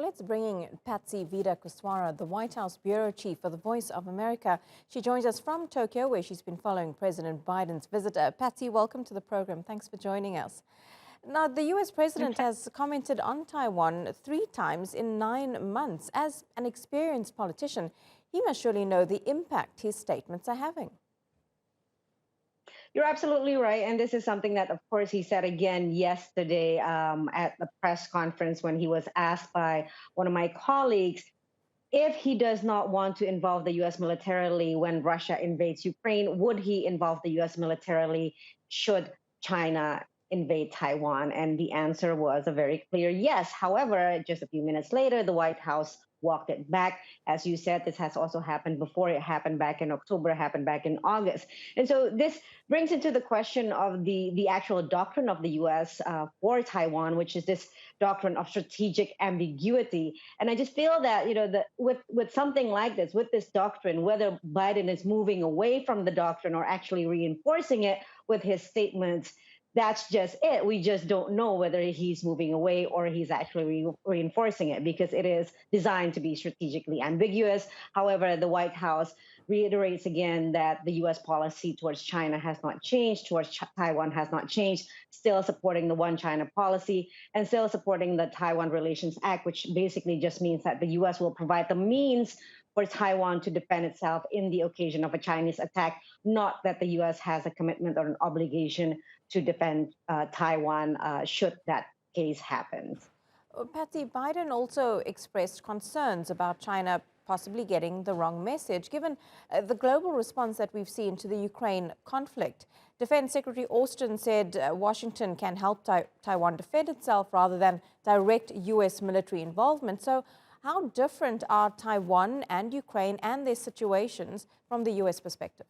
let's bring in Patsy Widakuswara, the White House bureau chief for the Voice of America. She joins us from Tokyo, where she's been following President Biden's visit. Patsy, welcome to the program. Thanks for joining us. Now, the U.S. president has commented on Taiwan 3 times in 9 months. As an experienced politician, he must surely know the impact his statements are having. You're absolutely right. And this is something that, of course, he said again yesterday at the press conference when he was asked by one of my colleagues if he does not want to involve the U.S. militarily when Russia invades Ukraine. Would he involve the U.S. militarily should China invade Taiwan? And the answer was a very clear yes. However, just a few minutes later, the White House walked it back. As you said, this has also happened before. It happened back in October, happened back in August. And so this brings into the question of the actual doctrine of the U.S. For Taiwan, which is this doctrine of strategic ambiguity. And I just feel that, with something like this, with this doctrine, whether Biden is moving away from the doctrine or actually reinforcing it with his statements, that's just it. We just don't know whether he's moving away or he's actually reinforcing it, because it is designed to be strategically ambiguous. However, the White House reiterates again that the U.S. policy towards China has not changed, towards Taiwan has not changed, still supporting the One China policy and still supporting the Taiwan Relations Act, which basically just means that the U.S. will provide the means for Taiwan to defend itself in the occasion of a Chinese attack, not that the U.S. has a commitment or an obligation to defend Taiwan should that case happen. Patsy, Biden also expressed concerns about China possibly getting the wrong message, given the global response that we've seen to the Ukraine conflict. Defense Secretary Austin said Washington can help Taiwan defend itself rather than direct U.S. military involvement. So how different are Taiwan and Ukraine and their situations from the U.S. perspective?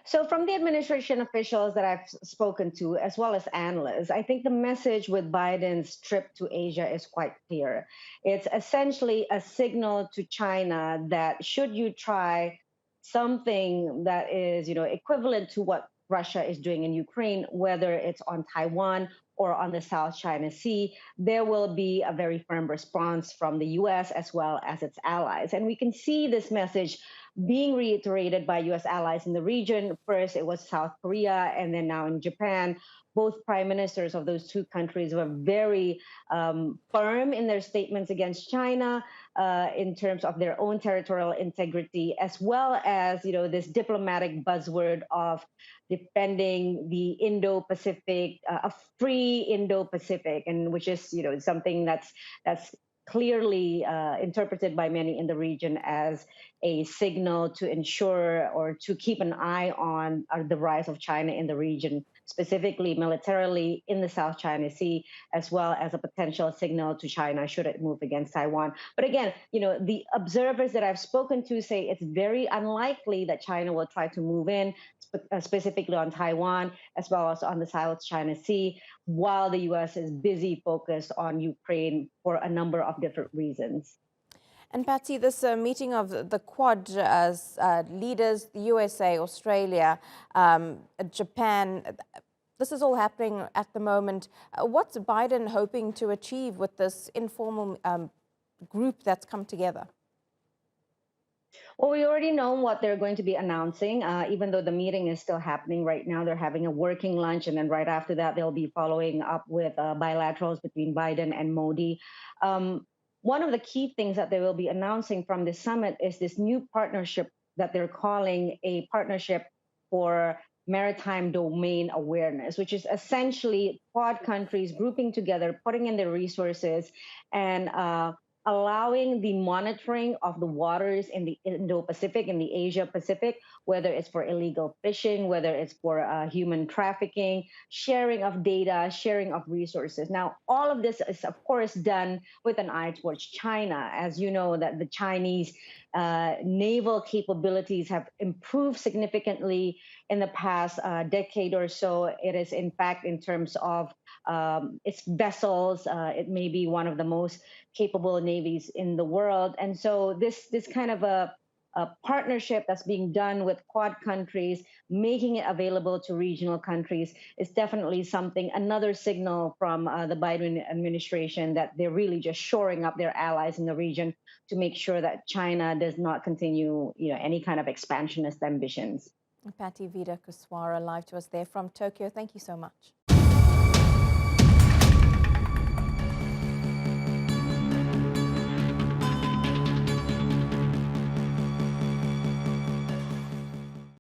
So, from the administration officials that I've spoken to, as well as analysts, I think the message with Biden's trip to Asia is quite clear. It's essentially a signal to China that should you try something that is, equivalent to what Russia is doing in Ukraine, whether it's on Taiwan or on the South China Sea, there will be a very firm response from the U.S. as well as its allies. And we can see this message being reiterated by U.S. allies in the region. First, it was South Korea, and then now in Japan. Both prime ministers of those two countries were very firm in their statements against China in terms of their own territorial integrity, as well as this diplomatic buzzword of defending the Indo-Pacific, a free Indo-Pacific, and which is something that's clearly interpreted by many in the region as a signal to ensure or to keep an eye on the rise of China in the region, specifically militarily in the South China Sea, as well as a potential signal to China should it move against Taiwan. But again, the observers that I've spoken to say it's very unlikely that China will try to move in, specifically on Taiwan, as well as on the South China Sea, while the U.S. is busy focused on Ukraine for a number of different reasons. And Patsy, this meeting of the Quad leaders, the USA, Australia, Japan, this is all happening at the moment. What's Biden hoping to achieve with this informal group that's come together? Well, we already know what they're going to be announcing, even though the meeting is still happening right now. They're having a working lunch, and then right after that, they'll be following up with bilaterals between Biden and Modi. One of the key things that they will be announcing from this summit is this new partnership that they're calling a partnership for maritime domain awareness, which is essentially Quad countries grouping together, putting in their resources, and allowing the monitoring of the waters in the Indo-Pacific and the Asia-Pacific, whether it's for illegal fishing, whether it's for human trafficking, sharing of data, sharing of resources. Now, all of this is, of course, done with an eye towards China. As you know, that the Chinese naval capabilities have improved significantly in the past decade or so. It is, in fact, in terms of its vessels, it may be one of the most capable navies in the world. And so this kind of a partnership that's being done with Quad countries, making it available to regional countries, is definitely something, another signal from the Biden administration that they're really just shoring up their allies in the region to make sure that China does not continue, any kind of expansionist ambitions. Patsy Widakuswara live to us there from Tokyo. Thank you so much.